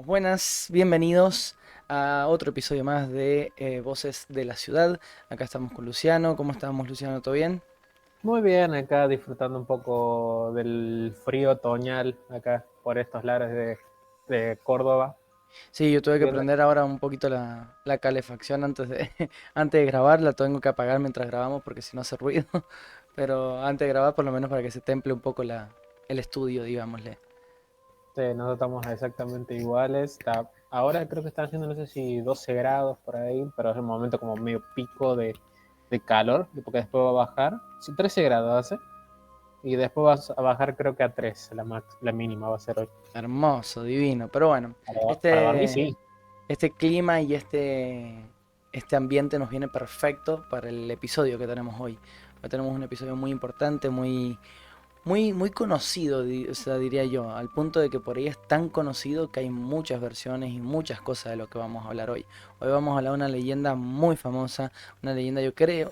Buenas, bienvenidos a otro episodio más de Voces de la Ciudad. Acá estamos con Luciano. ¿Cómo estamos, Luciano? ¿Todo bien? Muy bien, acá disfrutando un poco del frío otoñal acá por estos lares de Córdoba. Sí, yo tuve que Bien, prender ahora un poquito la calefacción antes de, antes de grabar. La tengo que apagar mientras grabamos porque si no hace ruido. Pero antes de grabar, por lo menos para que se temple un poco el estudio, digámosle. nosotros estamos exactamente iguales. Ahora creo que están haciendo, no sé si 12 grados por ahí, pero es un momento como medio pico de calor, porque después va a bajar. Sí, 13 grados hace, y después va a bajar creo que a 3, la mínima va a ser hoy. Hermoso, divino. Pero bueno, Para dormir, este, sí. este clima y este ambiente nos viene perfecto para el episodio que tenemos hoy. Hoy tenemos un episodio muy importante, muy conocido, o sea, diría yo, al punto de que por ahí es tan conocido que hay muchas versiones y muchas cosas de lo que vamos a hablar hoy. Hoy vamos a hablar de una leyenda muy famosa, una leyenda yo creo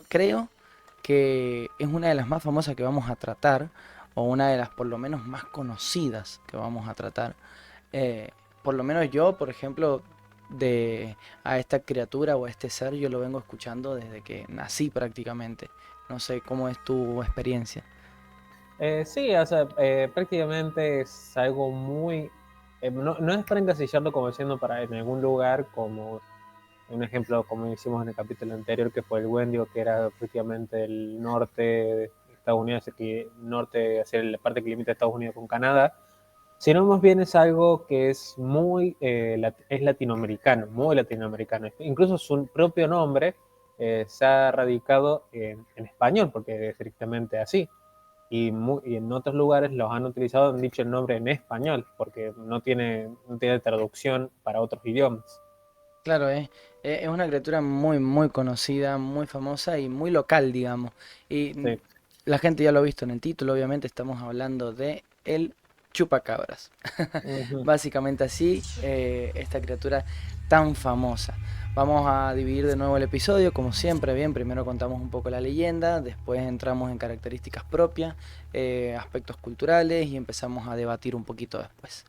que es una de las más famosas que vamos a tratar, o una de las por lo menos más conocidas que vamos a tratar. Eh, por lo menos yo, por ejemplo, de a esta criatura o a este ser, yo lo vengo escuchando desde que nací prácticamente. No sé cómo es tu experiencia. Sí, o sea, prácticamente es algo muy... no es para encasillarlo como diciendo para en algún lugar, como un ejemplo como hicimos en el capítulo anterior, que fue el Wendigo, que era prácticamente el norte de Estados Unidos, que norte hacia la parte que limita Estados Unidos con Canadá, sino más bien es algo que es muy es latinoamericano, muy latinoamericano. Incluso su propio nombre se ha radicado en español, porque es estrictamente así y en otros lugares los han utilizado, han dicho el nombre en español, porque no tiene traducción para otros idiomas. Claro, es una criatura muy conocida, muy famosa y muy local, digamos. Y Sí. la gente ya lo ha visto en el título, obviamente estamos hablando de el chupacabras. Ujú. Básicamente así, esta criatura tan famosa. Vamos a dividir de nuevo el episodio, como siempre, bien, primero contamos un poco la leyenda, después entramos en características propias, aspectos culturales y empezamos a debatir un poquito después.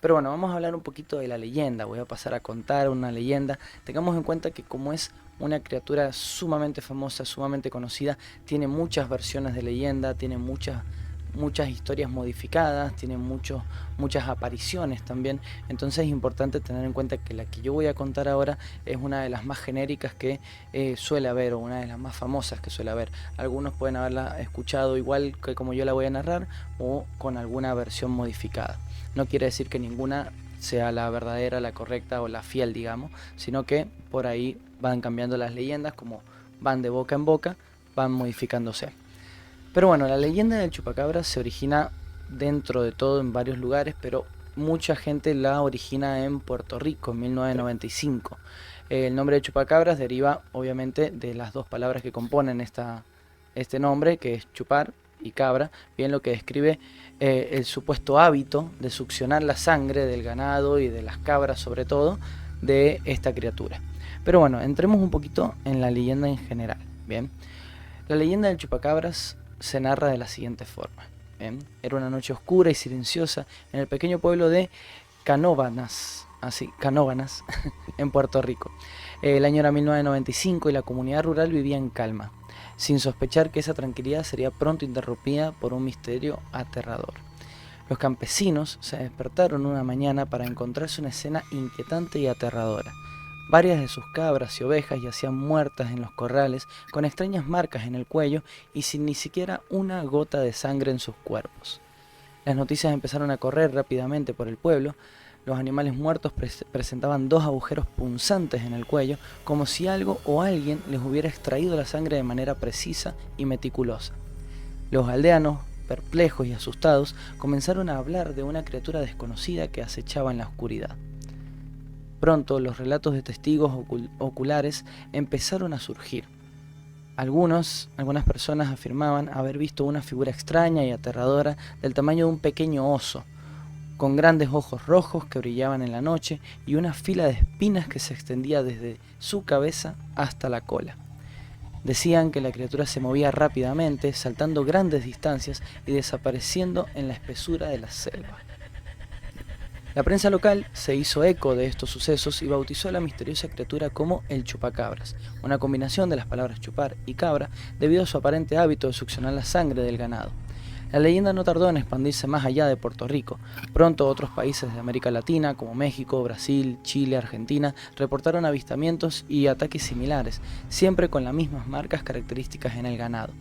Pero bueno, vamos a hablar un poquito de la leyenda. Voy a pasar a contar una leyenda. Tengamos en cuenta que como es una criatura sumamente famosa, sumamente conocida, tiene muchas versiones de leyenda, tiene muchas historias modificadas, tiene muchas apariciones también. Entonces es importante tener en cuenta que la que yo voy a contar ahora es una de las más genéricas que suele haber, o una de las más famosas que suele haber. Algunos pueden haberla escuchado igual que como yo la voy a narrar, o con alguna versión modificada. No quiere decir que ninguna sea la verdadera, la correcta o la fiel, digamos, sino que por ahí van cambiando las leyendas, como van de boca en boca, van modificándose. Pero bueno, la leyenda del chupacabra se origina dentro de todo en varios lugares, pero mucha gente la origina en Puerto Rico en Sí. 1995. El nombre de chupacabras deriva obviamente de las dos palabras que componen este nombre, que es chupar y cabra, bien lo que describe el supuesto hábito de succionar la sangre del ganado y de las cabras sobre todo de esta criatura. Pero bueno, entremos un poquito en la leyenda en general. Bien, la leyenda del chupacabras se narra de la siguiente forma. Bien, era una noche oscura y silenciosa en el pequeño pueblo de Canóvanas, así, Canóvanas, en Puerto Rico. El año era 1995 y la comunidad rural vivía en calma, sin sospechar que esa tranquilidad sería pronto interrumpida por un misterio aterrador. Los campesinos se despertaron una mañana para encontrarse una escena inquietante y aterradora. Varias de sus cabras y ovejas yacían muertas en los corrales, con extrañas marcas en el cuello y sin ni siquiera una gota de sangre en sus cuerpos. Las noticias empezaron a correr rápidamente por el pueblo. Los animales muertos presentaban dos agujeros punzantes en el cuello, como si algo o alguien les hubiera extraído la sangre de manera precisa y meticulosa. Los aldeanos, perplejos y asustados, comenzaron a hablar de una criatura desconocida que acechaba en la oscuridad. Pronto los relatos de testigos oculares empezaron a surgir. Algunas personas afirmaban haber visto una figura extraña y aterradora del tamaño de un pequeño oso, con grandes ojos rojos que brillaban en la noche y una fila de espinas que se extendía desde su cabeza hasta la cola. Decían que la criatura se movía rápidamente, saltando grandes distancias y desapareciendo en la espesura de la selva. La prensa local se hizo eco de estos sucesos y bautizó a la misteriosa criatura como el chupacabras, una combinación de las palabras chupar y cabra debido a su aparente hábito de succionar la sangre del ganado. La leyenda no tardó en expandirse más allá de Puerto Rico. Pronto otros países de América Latina, como México, Brasil, Chile, Argentina, reportaron avistamientos y ataques similares, siempre con las mismas marcas características en el ganado.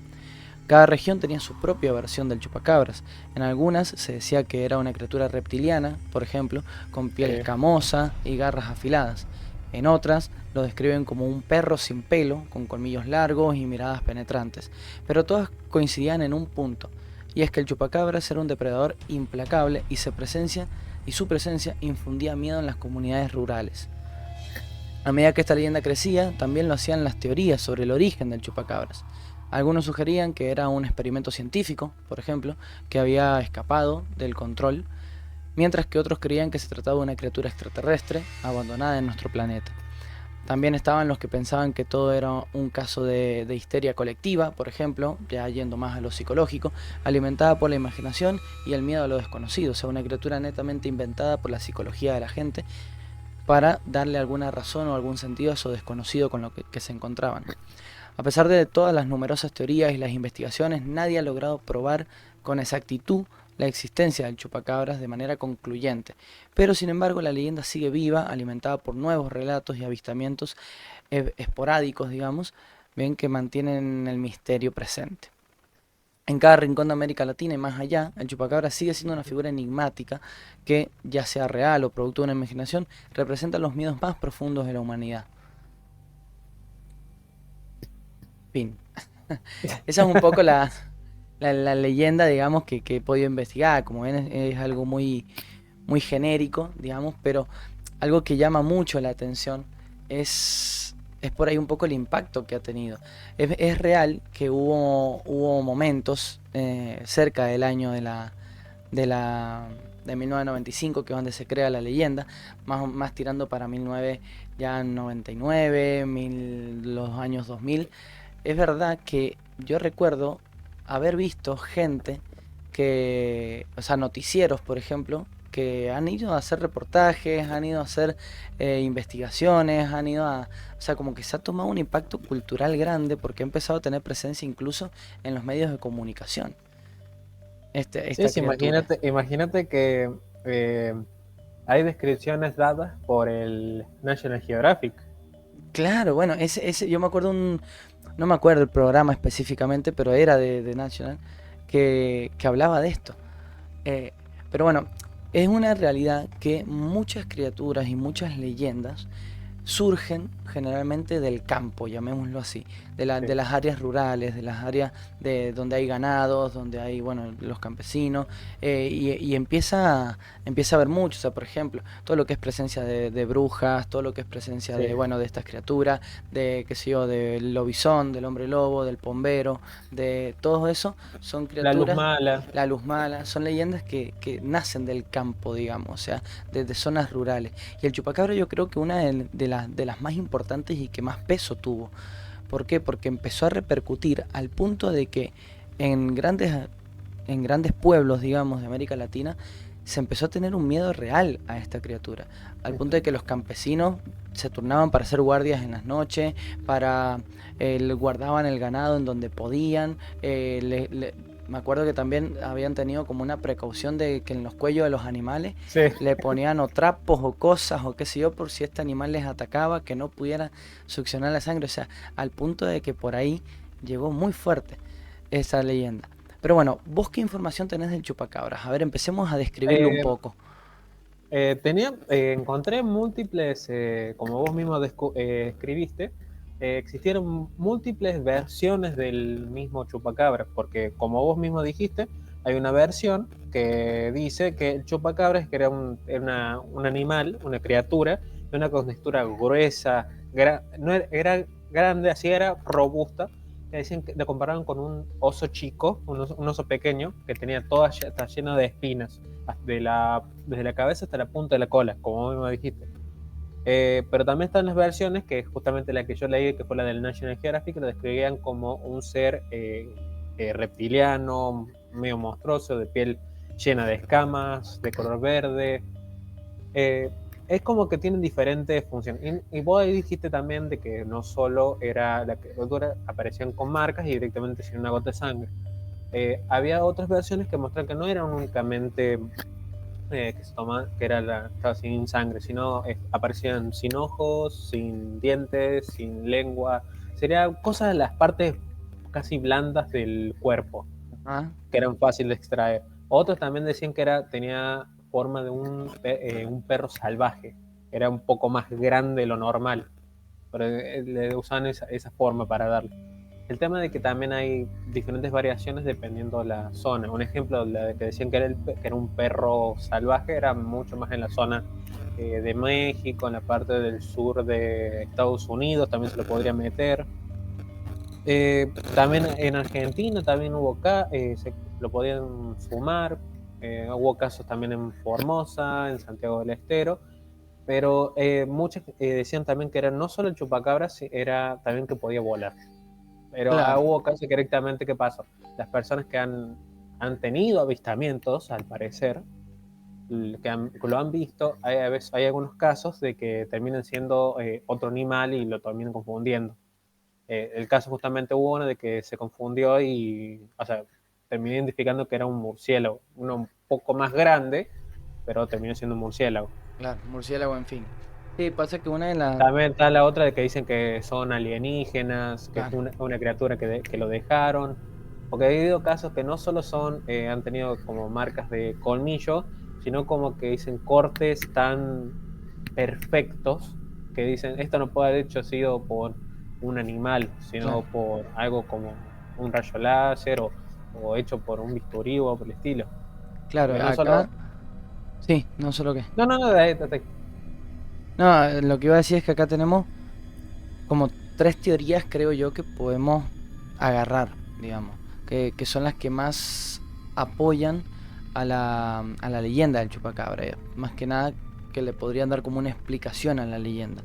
Cada región tenía su propia versión del chupacabras. En algunas se decía que era una criatura reptiliana, por ejemplo, con piel escamosa y garras afiladas. En otras lo describen como un perro sin pelo, con colmillos largos y miradas penetrantes. Pero todas coincidían en un punto, y es que el chupacabras era un depredador implacable y su presencia infundía miedo en las comunidades rurales. A medida que esta leyenda crecía, también lo hacían las teorías sobre el origen del chupacabras. Algunos sugerían que era un experimento científico, por ejemplo, que había escapado del control, mientras que otros creían que se trataba de una criatura extraterrestre abandonada en nuestro planeta. También estaban los que pensaban que todo era un caso de histeria colectiva, por ejemplo, ya yendo más a lo psicológico, alimentada por la imaginación y el miedo a lo desconocido, o sea, una criatura netamente inventada por la psicología de la gente para darle alguna razón o algún sentido a eso desconocido con lo que se encontraban. A pesar de todas las numerosas teorías y las investigaciones, nadie ha logrado probar con exactitud la existencia del chupacabras de manera concluyente, pero sin embargo la leyenda sigue viva, alimentada por nuevos relatos y avistamientos esporádicos, digamos, ven que mantienen el misterio presente. En cada rincón de América Latina y más allá, el chupacabras sigue siendo una figura enigmática que, ya sea real o producto de una imaginación, representa los miedos más profundos de la humanidad. Fin. Esa es un poco la leyenda, digamos, que he podido investigar. Como ven, es algo muy genérico, digamos, pero algo que llama mucho la atención es por ahí un poco el impacto que ha tenido. Es real que hubo momentos cerca del año de 1995, que es donde se crea la leyenda, más tirando para 1999, los años 2000. Es verdad que yo recuerdo haber visto gente o sea, noticieros, por ejemplo, que han ido a hacer reportajes, han ido a hacer investigaciones, o sea, como que se ha tomado un impacto cultural grande porque ha empezado a tener presencia incluso en los medios de comunicación. Esta Sí, criatura. imagínate que eh, hay descripciones dadas por el National Geographic. Claro, bueno, yo me acuerdo no me acuerdo el programa específicamente, pero era de National, que hablaba de esto. Eh, pero bueno, es una realidad que muchas criaturas y muchas leyendas surgen generalmente del campo, llamémoslo así, Sí. de las áreas rurales, de las áreas donde hay ganados, donde hay, bueno, los campesinos, y empieza a haber mucho, o sea, por ejemplo, todo lo que es presencia de brujas, todo lo que es presencia Sí. bueno, de estas criaturas, qué sé yo, del lobizón, del hombre lobo, del pombero, de todo eso, son La luz criaturas, mala. la luz mala, son leyendas que nacen del campo, digamos, o sea, de zonas rurales. Y el chupacabra yo creo que una de las más importantes y que más peso tuvo. ¿Por qué? Porque empezó a repercutir al punto de que en grandes, en grandes pueblos, digamos, de América Latina, se empezó a tener un miedo real a esta criatura. Al punto de que los campesinos se turnaban para hacer guardias en las noches, guardaban el ganado en donde podían, me acuerdo que también habían tenido como una precaución de que en los cuellos de los animales Sí. le ponían o trapos o cosas o qué sé yo por si este animal les atacaba, que no pudiera succionar la sangre. O sea, al punto de que por ahí llegó muy fuerte esa leyenda. Pero bueno, ¿vos qué información tenés del chupacabras? A ver, empecemos a describirlo un Eh, poco. Encontré múltiples, como vos mismo escribiste, existieron múltiples versiones del mismo chupacabras, porque como vos mismo dijiste, hay una versión que dice que el chupacabras era un animal, una criatura, de una contextura gruesa, no era grande, así era robusta. Que decían que le comparaban con un oso chico, un oso pequeño, que tenía está lleno de espinas desde la cabeza hasta la punta de la cola, como mismo dijiste. Pero también están las versiones, que es justamente la que yo leí, que fue la del National Geographic, que lo describían como un ser reptiliano, medio monstruoso, de piel llena de escamas, de color verde. eh, es como que tienen diferentes funciones. Y vos ahí dijiste también de que no solo era la criatura, aparecían con marcas y directamente sin una gota de sangre. Había otras versiones que muestran que no eran únicamente que se toma, que era estaba sin sangre, sino aparecían sin ojos, sin dientes, sin lengua. Serían cosas de las partes casi blandas del cuerpo, Ah, que eran fáciles de extraer. Otros también decían que tenía forma de un perro salvaje, era un poco más grande de lo normal, pero le usaban esa forma para darle. El tema de que también hay diferentes variaciones dependiendo de la zona. Un ejemplo, la de que decían que era un perro salvaje, era mucho más en la zona de México, en la parte del sur de Estados Unidos, también se lo podría meter. También en Argentina también se lo podían fumar. Hubo casos también en Formosa, en Santiago del Estero, pero muchos decían también que era no solo el chupacabras, era también que podía volar. Pero claro. hubo casos que directamente, ¿qué pasó? Las personas que han tenido avistamientos, al parecer, que lo han visto, a veces, hay algunos casos de que terminan siendo otro animal y lo terminan confundiendo. El caso justamente hubo uno de que se confundió y, o sea, terminó identificando que era un murciélago, uno un poco más grande, pero terminó siendo un murciélago. Claro, murciélago, en fin. Sí, pasa que una de las... También está la otra de que dicen que son alienígenas, que es Claro, una criatura que lo dejaron. Porque ha habido casos que no solo han tenido como marcas de colmillo, sino como que dicen cortes tan perfectos que dicen, esto no puede haber hecho sido por un animal, sino claro, por algo como un rayo láser o hecho por un bisturí o por el estilo. claro, Porque no solo... acá... Sí, no solo que... No, no, no, No, lo que iba a decir es que acá tenemos como tres teorías, creo yo, que podemos agarrar, digamos, que son las que más apoyan a la leyenda del chupacabra, más que nada que le podrían dar como una explicación a la leyenda.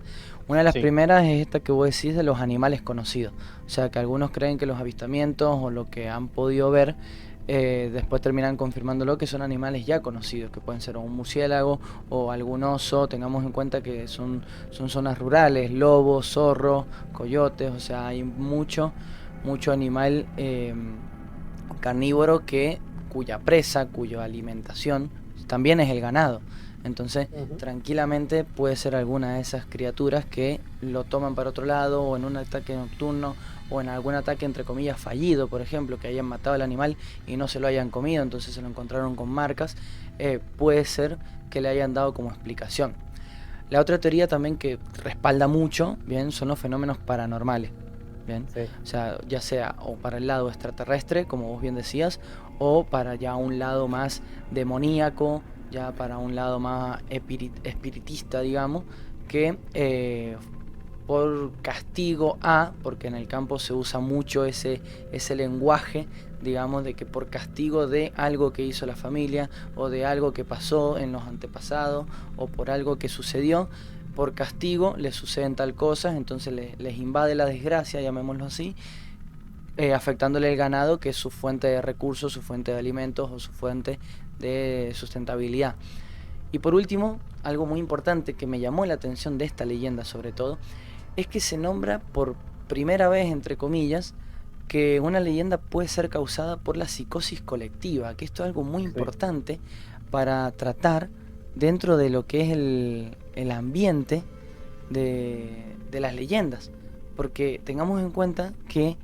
Una de las sí. primeras es esta que vos decís de los animales conocidos, o sea, que algunos creen que los avistamientos o lo que han podido ver después terminan confirmándolo que son animales ya conocidos, que pueden ser un murciélago o algún oso. Tengamos en cuenta que son zonas rurales, lobos, zorros, coyotes, o sea, hay mucho animal carnívoro cuya presa, cuya alimentación también es el ganado. Entonces, Ujú. tranquilamente puede ser alguna de esas criaturas que lo toman para otro lado o en un ataque nocturno o en algún ataque entre comillas fallido, por ejemplo, que hayan matado al animal y no se lo hayan comido, entonces se lo encontraron con marcas, puede ser que le hayan dado como explicación. La otra teoría también que respalda mucho, bien, son los fenómenos paranormales, bien, Sí. o sea, ya sea o para el lado extraterrestre, como vos bien decías, o para ya un lado más demoníaco, ya para un lado más espiritista, digamos, que por castigo a, porque en el campo se usa mucho ese lenguaje, digamos, de que por castigo de algo que hizo la familia o de algo que pasó en los antepasados o por algo que sucedió, por castigo les suceden tal cosas, entonces les invade la desgracia, llamémoslo así, afectándole el ganado, que es su fuente de recursos, su fuente de alimentos o su fuente de sustentabilidad. Y por último, algo muy importante que me llamó la atención de esta leyenda sobre todo, es que se nombra por primera vez, entre comillas, que una leyenda puede ser causada por la psicosis colectiva, que esto es algo muy Sí. importante para tratar dentro de lo que es el ambiente de las leyendas. Porque tengamos en cuenta que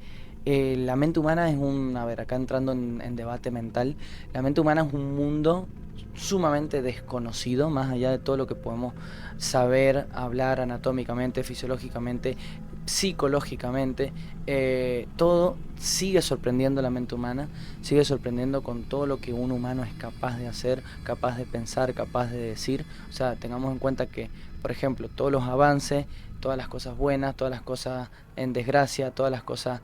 la mente humana es a ver, acá entrando en debate mental, la mente humana es un mundo sumamente desconocido, más allá de todo lo que podemos saber, hablar anatómicamente, fisiológicamente, psicológicamente, todo sigue sorprendiendo a la mente humana, sigue sorprendiendo con todo lo que un humano es capaz de hacer, capaz de pensar, capaz de decir. O sea, tengamos en cuenta que, por ejemplo, todos los avances, todas las cosas buenas, todas las cosas en desgracia, todas las cosas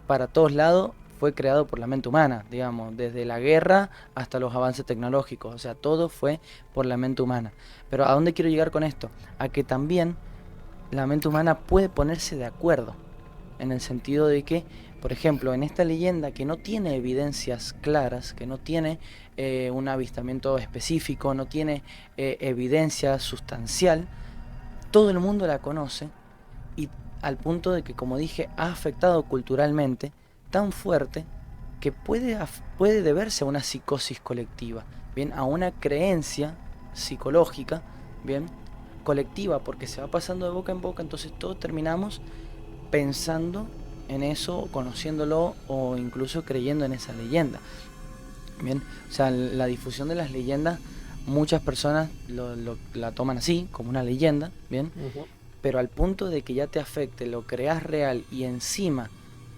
para todos lados, fue creado por la mente humana, digamos, desde la guerra hasta los avances tecnológicos, o sea, todo fue por la mente humana. Pero ¿a dónde quiero llegar con esto? A que también la mente humana puede ponerse de acuerdo, en el sentido de que, por ejemplo, en esta leyenda que no tiene evidencias claras, que no tiene un avistamiento específico, no tiene evidencia sustancial, todo el mundo la conoce y al punto de que, como dije, ha afectado culturalmente tan fuerte que puede deberse a una psicosis colectiva, bien, a una creencia psicológica, bien, colectiva, porque se va pasando de boca en boca, entonces todos terminamos pensando en eso, conociéndolo o incluso creyendo en esa leyenda. Bien, o sea, la difusión de las leyendas, muchas personas la toman así, como una leyenda, bien, pero al punto de que ya te afecte, lo creas real y encima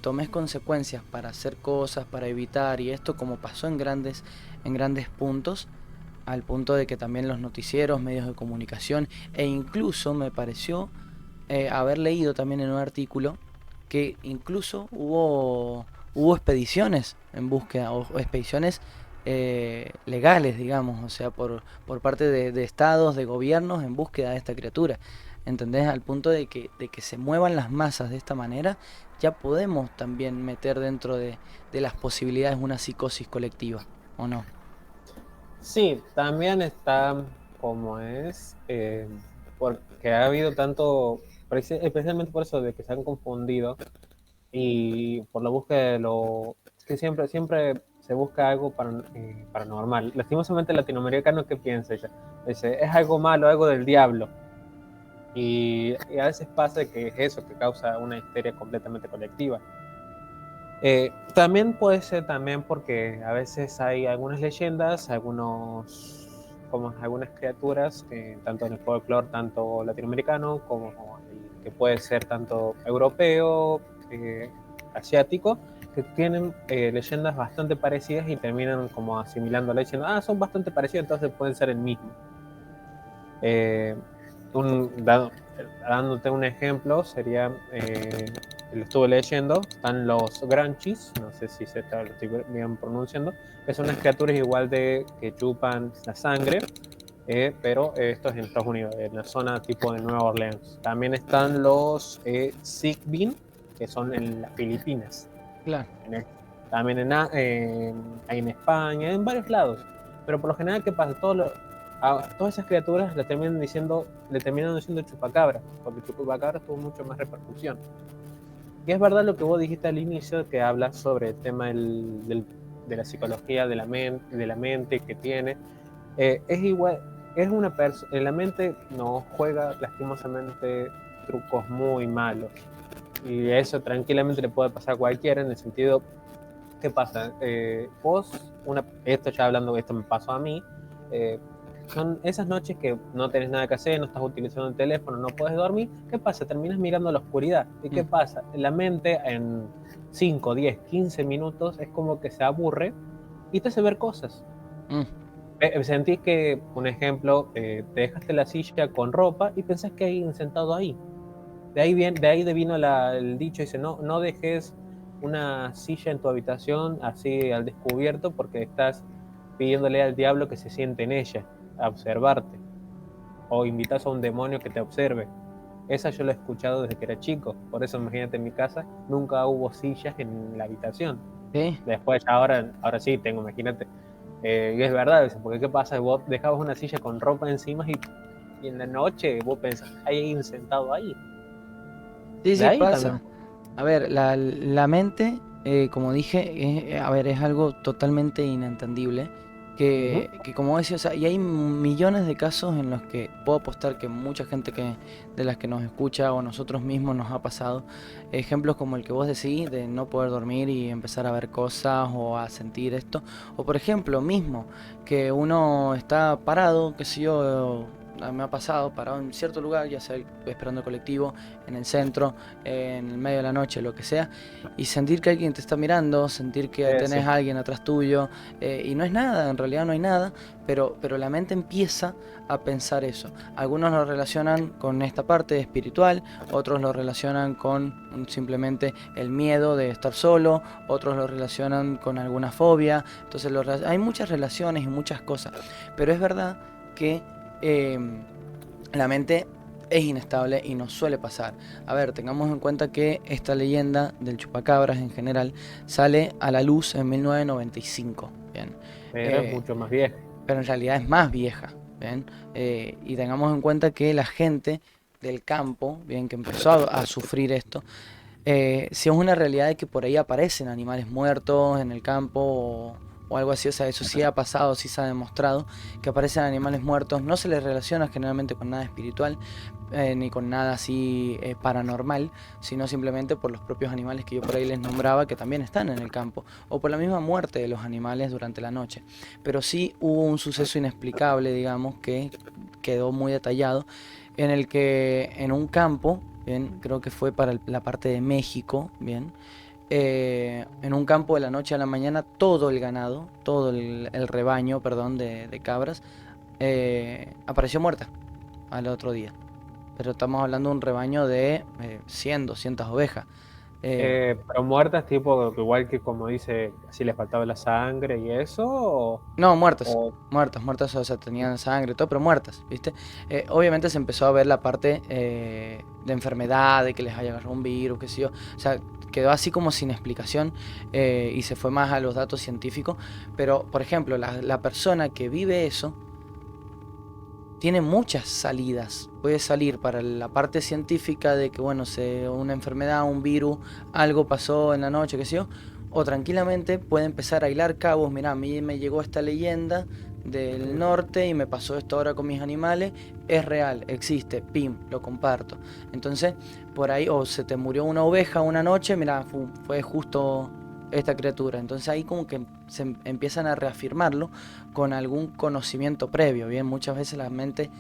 tomes consecuencias para hacer cosas, para evitar, y esto como pasó en grandes puntos, al punto de que también los noticieros, medios de comunicación, e incluso me pareció haber leído también en un artículo que incluso hubo expediciones en búsqueda, o expediciones legales, digamos, o sea, por parte de estados, de gobiernos en búsqueda de esta criatura. ¿Entendés? Al punto de que se muevan las masas de esta manera, ya podemos también meter dentro de las posibilidades una psicosis colectiva, ¿o no? Sí, también está como es, porque ha habido tanto, especialmente por eso de que se han confundido y por la búsqueda de lo que siempre se busca algo paranormal. Lastimosamente el latinoamericano, ¿qué piensa ella? Dice, es algo malo, algo del diablo. Y a veces pasa que es eso, que causa una histeria completamente colectiva. También puede ser también porque a veces hay algunas leyendas, como algunas criaturas, tanto en el folclore, tanto latinoamericano, como que puede ser tanto europeo, asiático, que tienen leyendas bastante parecidas y terminan como asimilando la leyenda. Son bastante parecidas, entonces pueden ser el mismo. Eh, Dándote un ejemplo, sería, lo estuve leyendo, están los Granchis, no sé si lo estoy bien pronunciando, que son unas criaturas igual que chupan la sangre, pero esto es en Estados Unidos, en la zona tipo de Nueva Orleans. También están los Sigbin, que son en las Filipinas. Claro. También hay en España, en varios lados. Pero por lo general, ¿qué pasa? A todas esas criaturas le terminan diciendo chupacabra, porque chupacabra tuvo mucho más repercusión. Y es verdad lo que vos dijiste al inicio, que hablas sobre el tema de la psicología de la mente que tiene. Es igual, la mente nos juega lastimosamente trucos muy malos. Y eso tranquilamente le puede pasar a cualquiera en el sentido, ¿qué pasa? Esto me pasó a mí, son esas noches que no tenés nada que hacer, no estás utilizando el teléfono, no puedes dormir. ¿Qué pasa? Terminas mirando la oscuridad. ¿Y qué pasa? La mente en 5, 10, 15 minutos es como que se aburre y te hace ver cosas. Sentís que, un ejemplo, te dejaste la silla con ropa y pensás que hay alguien sentado ahí. De ahí vino el dicho, dice, no dejes una silla en tu habitación así al descubierto porque estás pidiéndole al diablo que se siente en ella, a observarte. O invitas a un demonio que te observe. Esa yo la he escuchado desde que era chico. Por eso, imagínate, en mi casa nunca hubo sillas en la habitación. ¿Sí? Después, ahora sí tengo, imagínate. Y es verdad, porque ¿qué pasa? Vos dejabas una silla con ropa encima y en la noche vos pensás, hay alguien sentado ahí. Sí, De sí, ahí también. pasa. A ver, la mente, como dije, a ver, es algo totalmente inentendible. Uh-huh. Que como decía, o sea, y hay millones de casos en los que puedo apostar que mucha gente de las que nos escucha o nosotros mismos nos ha pasado. Ejemplos como el que vos decís, de no poder dormir y empezar a ver cosas o a sentir esto. O por ejemplo, mismo, que uno está parado, qué sé yo, me ha pasado, parado en cierto lugar, ya sea esperando el colectivo, en el centro, en el medio de la noche, lo que sea, y sentir que alguien te está mirando, sentir que Sí. tenés a alguien atrás tuyo, y no es nada, en realidad no hay nada, pero la mente empieza a pensar eso. Algunos lo relacionan con esta parte espiritual, otros lo relacionan con simplemente el miedo de estar solo, otros lo relacionan con alguna fobia, entonces hay muchas relaciones y muchas cosas, pero es verdad que la mente es inestable y nos suele pasar. A ver, tengamos en cuenta que esta leyenda del chupacabras en general sale a la luz en 1995, ¿bien? pero es Eh, mucho más viejo. pero en realidad es más vieja, ¿bien? Y tengamos en cuenta que la gente del campo, bien, que empezó a sufrir esto, si es una realidad de que por ahí aparecen animales muertos en el campo o algo así, o sea, eso sí ha pasado, sí se ha demostrado que aparecen animales muertos, no se les relaciona generalmente con nada espiritual, ni con nada así paranormal, sino simplemente por los propios animales que yo por ahí les nombraba que también están en el campo, o por la misma muerte de los animales durante la noche. Pero sí hubo un suceso inexplicable, digamos, que quedó muy detallado, en el que en un campo, bien, creo que fue para la parte de México, bien, en un campo de la noche a la mañana, todo el ganado, todo el rebaño, perdón, de cabras, apareció muerta al otro día. Pero estamos hablando de un rebaño de 100, 200 ovejas. Eh, Pero muertas, tipo, igual que como dice, si les faltaba la sangre y eso, no, muertas. o- Muertas, muertas, o sea, tenían sangre y todo, pero muertas, ¿viste? Obviamente se empezó a ver la parte de enfermedad, de que les haya agarrado un virus, qué sé yo. O sea, quedó así como sin explicación y se fue más a los datos científicos. Pero, por ejemplo, la persona que vive eso tiene muchas salidas. Puede salir para la parte científica de que, bueno, una enfermedad, un virus, algo pasó en la noche, qué sé yo. O tranquilamente puede empezar a hilar cabos. Mirá, a mí me llegó esta leyenda del norte y me pasó esto ahora con mis animales. Es real, existe, pim, lo comparto. Entonces, por ahí, o se te murió una oveja una noche, mirá, fue justo esta criatura. Entonces ahí como que empiezan a reafirmarlo con algún conocimiento previo. Bien, muchas veces la mente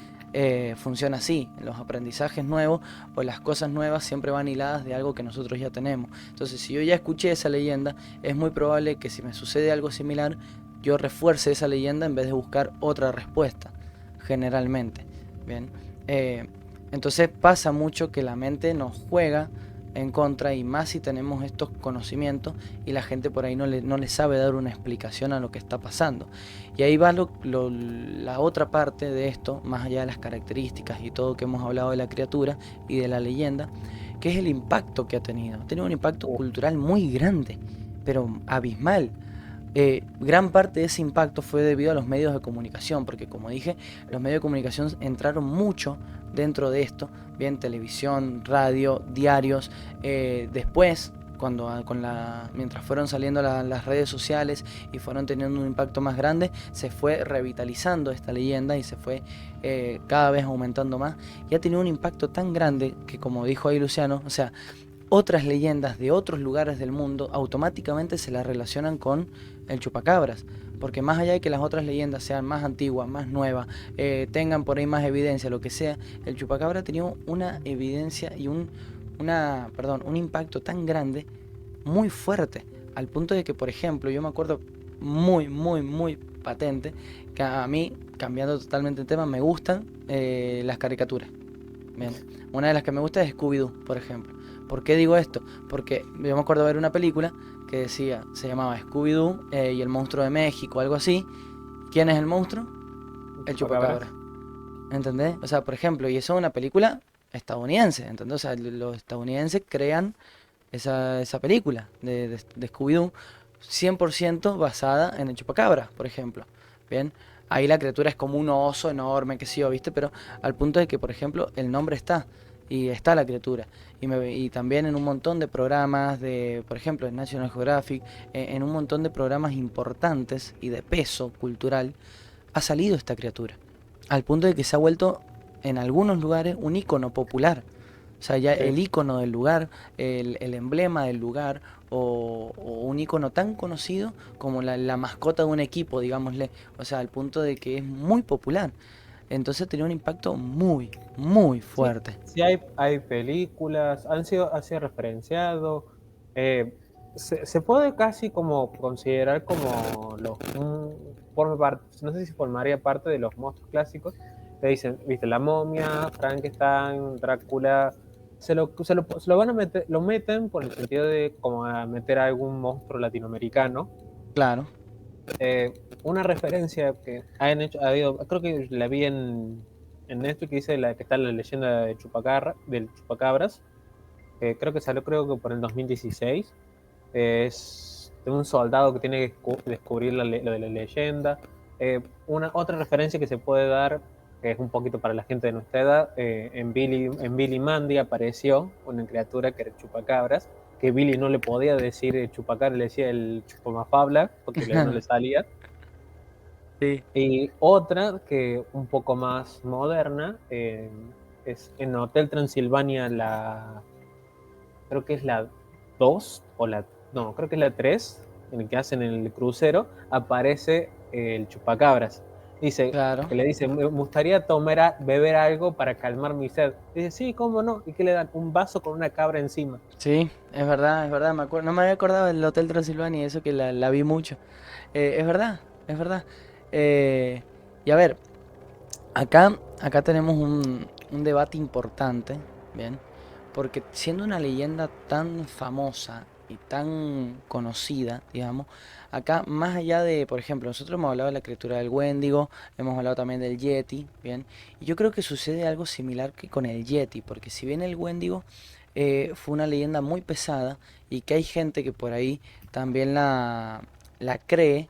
funciona así. Los aprendizajes nuevos o las cosas nuevas siempre van hiladas de algo que nosotros ya tenemos. Entonces, si yo ya escuché esa leyenda, es muy probable que si me sucede algo similar, yo refuerce esa leyenda en vez de buscar otra respuesta, generalmente. Bien, entonces pasa mucho que la mente nos juega en contra y más si tenemos estos conocimientos y la gente por ahí no le sabe dar una explicación a lo que está pasando. Y ahí va la otra parte de esto, más allá de las características y todo que hemos hablado de la criatura y de la leyenda, que es el impacto que ha tenido. Ha tenido un impacto cultural muy grande, pero abismal. Gran parte de ese impacto fue debido a los medios de comunicación, porque como dije, los medios de comunicación entraron mucho dentro de esto, bien televisión, radio, diarios, después mientras fueron saliendo las redes sociales y fueron teniendo un impacto más grande, se fue revitalizando esta leyenda y se fue cada vez aumentando más y ha tenido un impacto tan grande que, como dijo ahí Luciano, o sea, otras leyendas de otros lugares del mundo automáticamente se las relacionan con el chupacabras. Porque más allá de que las otras leyendas sean más antiguas, más nuevas, tengan por ahí más evidencia, lo que sea, el chupacabra ha tenido una evidencia y un impacto tan grande, muy fuerte, al punto de que, por ejemplo, yo me acuerdo muy, muy, muy patente, que a mí, cambiando totalmente el tema, me gustan las caricaturas. Bien. Una de las que me gusta es Scooby-Doo, por ejemplo. ¿Por qué digo esto? Porque yo me acuerdo de ver una película que se llamaba Scooby-Doo y el monstruo de México, algo así. ¿Quién es el monstruo? El chupacabras. chupacabra. ¿Entendés? O sea, por ejemplo, y eso es una película estadounidense. ¿Entendés? O sea, los estadounidenses crean esa película de Scooby-Doo 100% basada en el chupacabra, por ejemplo. Bien, ahí la criatura es como un oso enorme, que sí, ¿viste? Pero al punto de que, por ejemplo, el nombre está. Y está la criatura. Y también en un montón de programas por ejemplo, en National Geographic, en un montón de programas importantes y de peso cultural, ha salido esta criatura. Al punto de que se ha vuelto, en algunos lugares, un icono popular. O sea, ya Sí. el icono del lugar, el emblema del lugar, o un icono tan conocido como la mascota de un equipo, digámosle. O sea, al punto de que es muy popular. Entonces tenía un impacto muy, muy Sí, fuerte. sí hay películas, han sido referenciados. Se puede casi como considerar como no sé si formaría parte de los monstruos clásicos. Te dicen, viste, la momia, Frankenstein, Drácula. Se lo van a meter, lo meten por el sentido de como a meter a algún monstruo latinoamericano. Claro. Una referencia que han hecho, creo que la vi en Netflix dice que está la leyenda del chupacabras, que creo que salió creo que por el 2016. Es de un soldado que tiene que descubrir lo de la leyenda. Una otra referencia que se puede dar, que es un poquito para la gente de nuestra edad, en Billy Mandy apareció una criatura que era el chupacabras, que Billy no le podía decir chupacabras, le decía el chupamafabla, porque no le salía. Sí, Y otra que un poco más moderna, es en Hotel Transilvania, creo que es la 2 o no, creo que es la 3 en el que hacen el crucero, aparece el chupacabras. Dice, claro. que le dice, me gustaría beber algo para calmar mi sed. Dice, sí, ¿cómo no? ¿Y qué le dan? Un vaso con una cabra encima. Sí, es verdad, me acuerdo, no me había acordado del Hotel Transilvania y eso que la vi mucho. Es verdad, es verdad. Eh, y a ver, acá tenemos un debate importante, ¿bien? Porque siendo una leyenda tan famosa y tan conocida, digamos, acá más allá de, por ejemplo, nosotros hemos hablado de la criatura del Wendigo, hemos hablado también del Yeti, ¿bien? Y yo creo que sucede algo similar que con el Yeti, porque si bien el Wendigo fue una leyenda muy pesada y que hay gente que por ahí también la cree,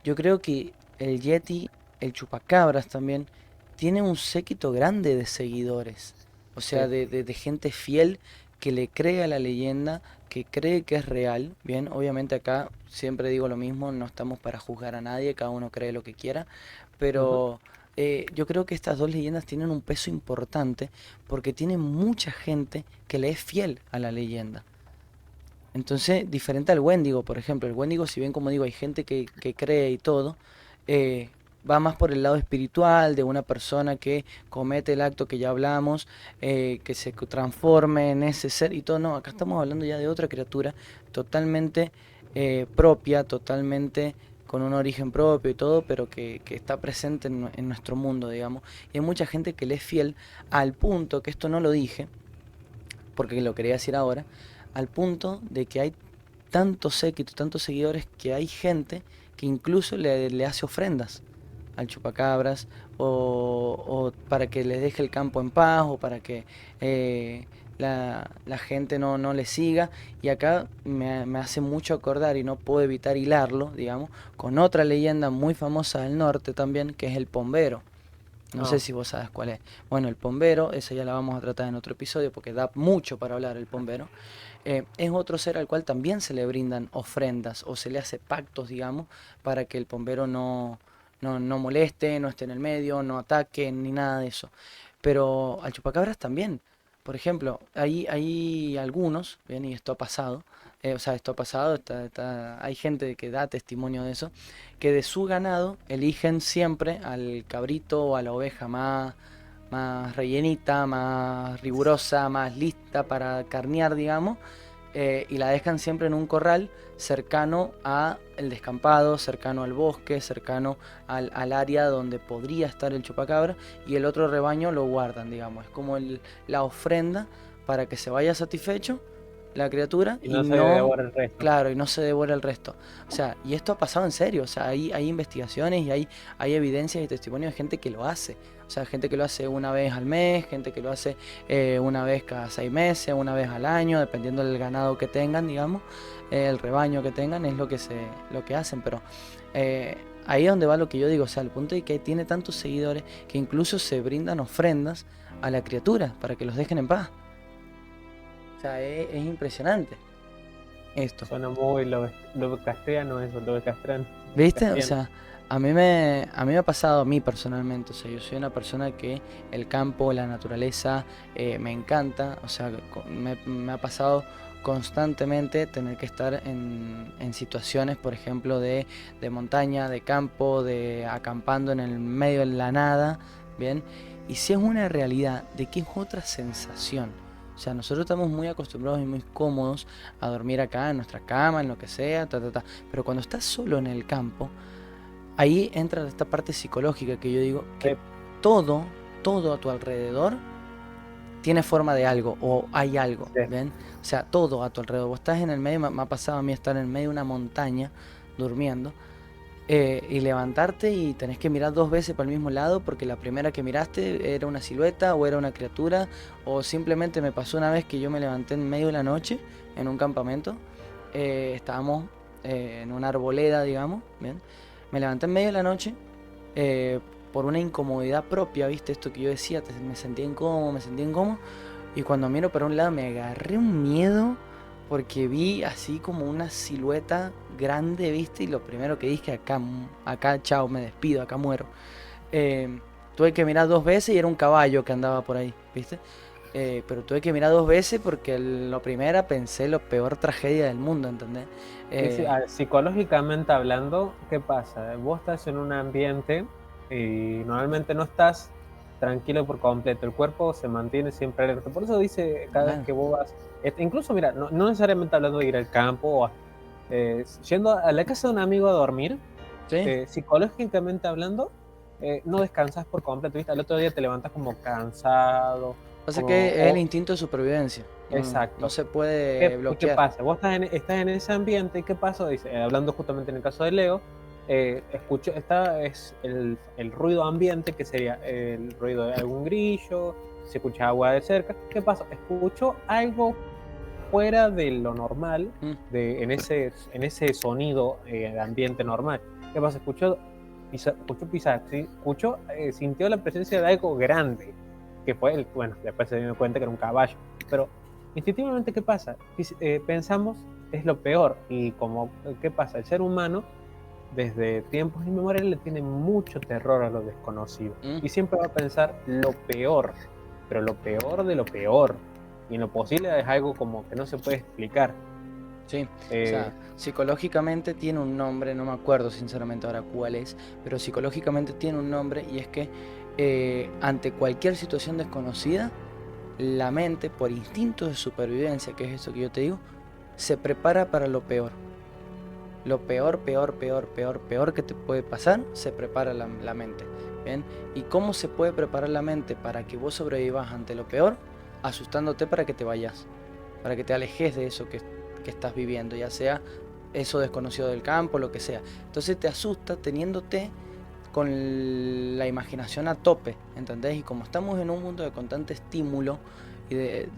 yo creo que el Yeti, el Chupacabras también, tiene un séquito grande de seguidores. O sea, Sí. de gente fiel que le cree a la leyenda, que cree que es real. Bien, obviamente acá siempre digo lo mismo, no estamos para juzgar a nadie, cada uno cree lo que quiera. Ujú. Pero yo creo que estas dos leyendas tienen un peso importante porque tiene mucha gente que le es fiel a la leyenda. Entonces, diferente al Wendigo, por ejemplo. El Wendigo, si bien como digo, hay gente que cree y todo, eh, va más por el lado espiritual de una persona que comete el acto que ya hablamos, que se transforme en ese ser y todo. No, acá estamos hablando ya de otra criatura totalmente propia, totalmente con un origen propio y todo, pero que está presente en nuestro mundo, digamos. Y hay mucha gente que le es fiel al punto, que esto no lo dije, porque lo quería decir ahora, al punto de que hay tantos séquitos, tantos seguidores, que hay gente que incluso le hace ofrendas al chupacabras o para que les deje el campo en paz o para que la gente no le siga. Y acá me hace mucho acordar y no puedo evitar hilarlo, digamos, con otra leyenda muy famosa del norte también, que es el Pombero. No sé Ah, si vos sabes cuál es. Bueno, el Pombero, esa ya la vamos a tratar en otro episodio porque da mucho para hablar el Pombero. Es otro ser al cual también se le brindan ofrendas o se le hace pactos, digamos, para que el Pombero no moleste, no esté en el medio, no ataque, ni nada de eso. Pero al chupacabras también. Por ejemplo, hay algunos, bien, y esto ha pasado, o sea, esto ha pasado, hay gente que da testimonio de eso, que de su ganado eligen siempre al cabrito o a la oveja más rellenita, más rigurosa, más lista para carnear, digamos, y la dejan siempre en un corral cercano a el descampado, cercano al bosque, cercano al área donde podría estar el chupacabra, y el otro rebaño lo guardan, digamos. Es como la ofrenda para que se vaya satisfecho la criatura y y no se no, devora el resto. claro, y no se devora el resto. O sea, y esto ha pasado en serio, o sea, hay investigaciones y hay evidencias y testimonios de gente que lo hace. O sea, gente que lo hace una vez al mes, gente que lo hace una vez cada 6 meses, una vez al año, dependiendo del ganado que tengan, digamos, el rebaño que tengan, es lo que hacen. Pero ahí es donde va lo que yo digo, o sea, al punto de que tiene tantos seguidores que incluso se brindan ofrendas a la criatura para que los dejen en paz. O sea, es impresionante esto. Suena muy castellano eso, castrano. ¿Viste? O Castellano. sea, a mí me ha pasado a mí personalmente. O sea, yo soy una persona que el campo, la naturaleza, me encanta. O sea, me ha pasado constantemente tener que estar en situaciones, por ejemplo, de montaña, de campo, de acampando en el medio de la nada, ¿bien? Y si es una realidad de que es otra sensación. O sea, nosotros estamos muy acostumbrados y muy cómodos a dormir acá en nuestra cama, en lo que sea, ta, ta, ta. Pero cuando estás solo en el campo, ahí entra esta parte psicológica que yo digo que Sí, todo, todo a tu alrededor tiene forma de algo o hay algo, sí. ¿ven? O sea, todo a tu alrededor. Vos estás en el medio, me ha pasado a mí estar en el medio de una montaña durmiendo Y levantarte y tenés que mirar dos veces para el mismo lado porque la primera que miraste era una silueta o era una criatura, o simplemente me pasó una vez que yo me levanté en medio de la noche en un campamento. Estábamos en una arboleda, digamos, ¿bien? Me levanté en medio de la noche eh, por una incomodidad propia, ¿viste? Esto que yo decía, me sentía incómodo, me sentía incómodo. Y cuando miro para un lado me agarré un miedo porque vi así como una silueta grande, ¿viste? Y lo primero que dije, acá, acá, chao, me despido, acá muero. Eh, Tuve que mirar dos veces y era un caballo que andaba por ahí, ¿viste? Pero tuve que mirar dos veces porque lo primera pensé lo peor tragedia del mundo, ¿entendés? Y sí, Eh, psicológicamente hablando, ¿qué pasa? Vos estás en un ambiente y normalmente no estás tranquilo por completo, el cuerpo se mantiene siempre alerta. Por eso dice cada vez claro, que vos vas, incluso mira, no necesariamente hablando de ir al campo o yendo a la casa de un amigo a dormir, ¿sí? psicológicamente hablando, no descansas por completo, ¿viste? Al otro día te levantas como cansado, Pasa que como, es el instinto de supervivencia, no exacto. se puede ¿Y qué bloquear. pasa? Vos estás en ese ambiente y ¿qué pasa? Dice, hablando justamente en el caso de Leo, escucho, es el ruido ambiente, que sería el ruido de algún grillo, se escucha agua de cerca. ¿Qué pasa? Escucho algo fuera de lo normal, Mm, en ese sonido de ambiente normal. ¿Qué pasa? Escuchó pisar, ¿sí? Sintió la presencia de algo grande, que fue bueno, después se dio cuenta que era un caballo, pero instintivamente, ¿qué pasa? Pensamos es lo peor, y como, ¿qué pasa? El ser humano, desde tiempos inmemoriales, le tiene mucho terror a lo desconocido, mm. y siempre va a pensar lo peor, pero lo peor de lo peor, y en lo posible es algo como que no se puede explicar. Sí, o Eh, sea, psicológicamente tiene un nombre, no me acuerdo sinceramente ahora cuál es, pero psicológicamente tiene un nombre y es que ante cualquier situación desconocida, la mente, por instinto de supervivencia, que es eso que yo te digo, se prepara para lo peor. Lo peor, peor, peor, peor, peor que te puede pasar, se prepara la mente. ¿Bien? ¿Y cómo se puede preparar la mente para que vos sobrevivas ante lo peor? Asustándote para que te vayas, para que te alejes de eso que estás viviendo, ya sea eso desconocido del campo, lo que sea. Entonces te asusta teniéndote con la imaginación a tope, ¿entendés? Y como estamos en un mundo de constante estímulo, y de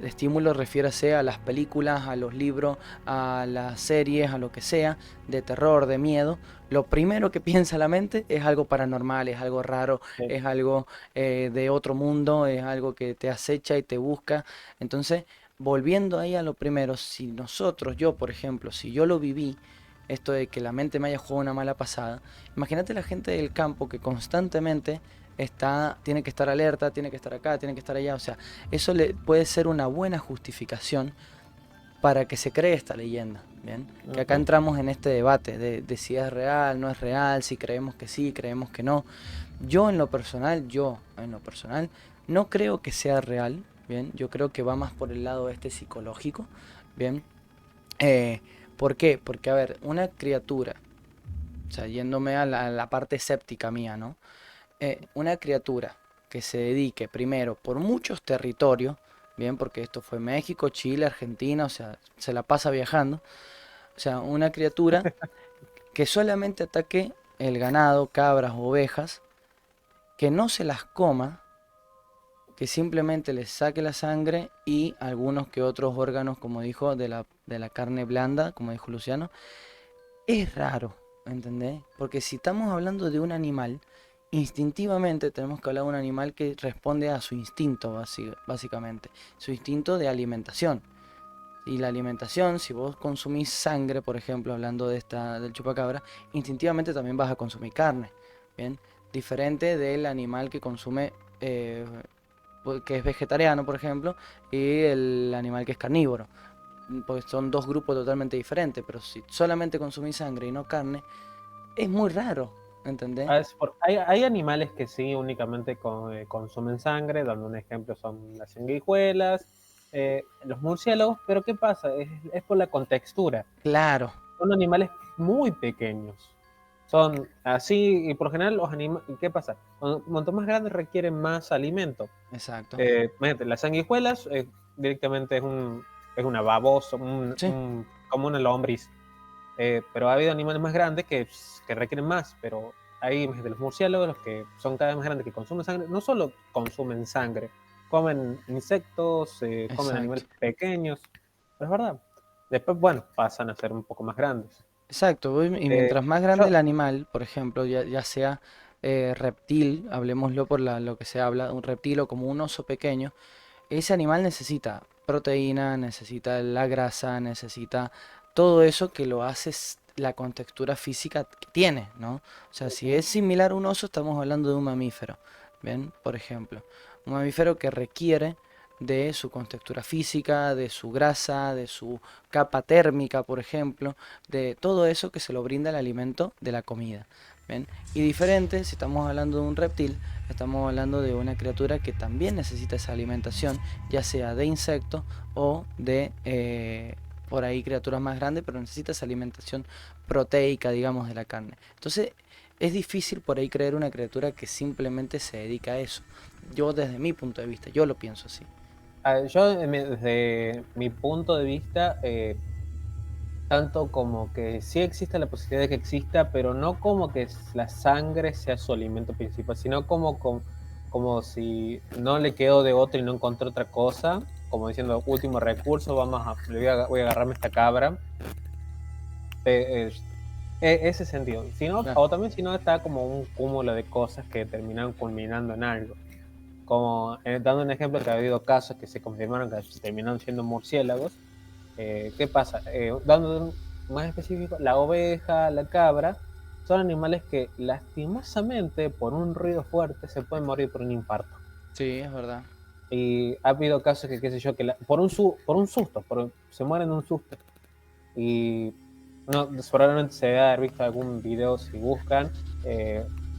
estímulo refiérase a las películas, a los libros, a las series, a lo que sea, de terror, de miedo, lo primero que piensa la mente es algo paranormal, es algo raro, eh, es algo de otro mundo, es algo que te acecha y te busca. Entonces, volviendo ahí a lo primero, si nosotros, yo por ejemplo, si yo lo viví, esto de que la mente me haya jugado una mala pasada, imagínate la gente del campo que constantemente tiene que estar alerta, tiene que estar acá, tiene que estar allá. O sea, eso le puede ser una buena justificación para que se cree esta leyenda. Bien, que acá ujú. entramos en este debate de si es real, no es real, si creemos que sí, creemos que no. Yo en lo personal, no creo que sea real. Bien, yo creo que va más por el lado este psicológico. Bien, eh, ¿por qué? Porque, a ver, una criatura, o sea, yéndome a la parte escéptica mía, ¿no? Una criatura que se dedique primero por muchos territorios, bien, porque esto fue México, Chile, Argentina, o sea, se la pasa viajando, o sea, una criatura que solamente ataque el ganado, cabras, ovejas, que no se las coma, que simplemente les saque la sangre y algunos que otros órganos, como dijo, de la carne blanda, como dijo Luciano, es raro, ¿entendés? Porque si estamos hablando de un animal, instintivamente tenemos que hablar de un animal que responde a su instinto, básicamente, su instinto de alimentación. Y la alimentación, si vos consumís sangre, por ejemplo, hablando del chupacabra, instintivamente también vas a consumir carne, ¿bien? Diferente del animal que consume, eh, que es vegetariano, por ejemplo, y el animal que es carnívoro, porque son dos grupos totalmente diferentes, pero si solamente consumís sangre y no carne, es muy raro, ¿entendés? Hay animales que sí únicamente consumen sangre, dando un ejemplo son las sanguijuelas, los murciélagos, pero ¿qué pasa? Es por la contextura. Claro, Son animales muy pequeños. Son así, y por lo general los animales, ¿qué pasa? Cuanto más grandes requieren más alimento. exacto. Imagínate, las sanguijuelas directamente es una babosa, Sí, como una lombriz. Pero ha habido animales más grandes que requieren más, pero hay de los murciélagos, los que son cada vez más grandes, que consumen sangre, no solo consumen sangre, comen insectos, comen Exacto. animales pequeños, pero es verdad. Después, bueno, pasan a ser un poco más grandes. Exacto, y Eh, mientras más grande yo, el animal, por ejemplo, ya sea reptil, hablemoslo por lo que se habla, un reptil o como un oso pequeño, ese animal necesita proteína, necesita la grasa, necesita todo eso que lo hace la contextura física que tiene, ¿no? O sea, si es similar a un oso, estamos hablando de un mamífero, ¿bien? Por ejemplo, un mamífero que requiere de su contextura física, de su grasa, de su capa térmica, por ejemplo, de todo eso que se lo brinda el alimento de la comida, ¿bien? Y diferente, si estamos hablando de un reptil, estamos hablando de una criatura que también necesita esa alimentación, ya sea de insectos o de por ahí criaturas más grandes, pero necesita esa alimentación proteica, digamos, de la carne. Entonces, es difícil por ahí creer una criatura que simplemente se dedica a eso. Yo desde mi punto de vista, yo lo pienso así. yo, desde mi punto de vista, tanto como que sí existe la posibilidad de que exista, pero no como que la sangre sea su alimento principal, sino como si no le quedó de otro y no encontró otra cosa, como diciendo, último recurso, voy a agarrarme esta cabra. Eh, ese sentido. Claro. O también si no está como un cúmulo de cosas que terminan culminando en algo. Como dando un ejemplo que ha habido casos que se confirmaron que terminaron siendo murciélagos. ¿Qué pasa? Dando más específico, la oveja, la cabra, son animales que lastimosamente por un ruido fuerte se pueden morir por un infarto. Sí, es verdad. Y ha habido casos que, qué sé yo, que por un susto, se mueren de un susto. Y no, probablemente se debe haber visto algún video si buscan,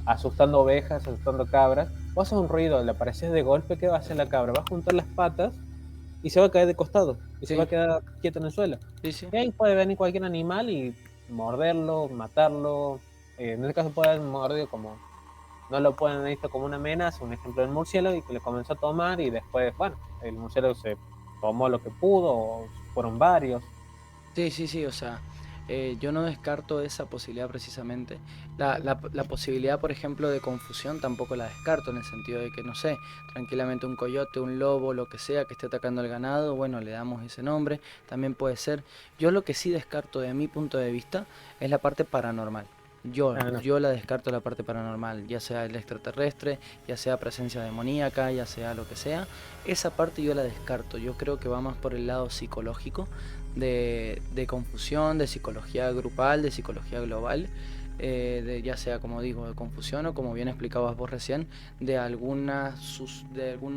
asustando ovejas, asustando cabras. O hace un ruido, le apareces de golpe, ¿qué va a hacer la cabra? Va a juntar las patas y se va a caer de costado y se va Sí, a quedar quieto en el suelo. sí, sí. Y ahí puede venir cualquier animal y morderlo, matarlo. En este caso puede haber mordido como, no lo pueden haber visto como una amenaza, un ejemplo del murciélago, y que le comenzó a tomar y después, bueno, el murciélago se tomó lo que pudo, o fueron varios. Sí, sí, sí, o sea, yo no descarto esa posibilidad precisamente. La posibilidad, por ejemplo, de confusión tampoco la descarto en el sentido de que, no sé, tranquilamente un coyote, un lobo, lo que sea que esté atacando al ganado, bueno, le damos ese nombre, también puede ser. Yo lo que sí descarto de mi punto de vista es la parte paranormal. Yo, Ah, no. yo la descarto la parte paranormal, ya sea el extraterrestre, ya sea presencia demoníaca, ya sea lo que sea. Esa parte yo la descarto. Yo creo que va más por el lado psicológico de confusión, de psicología grupal, de psicología global, ya sea como digo, de confusión o como bien explicabas vos recién, de algún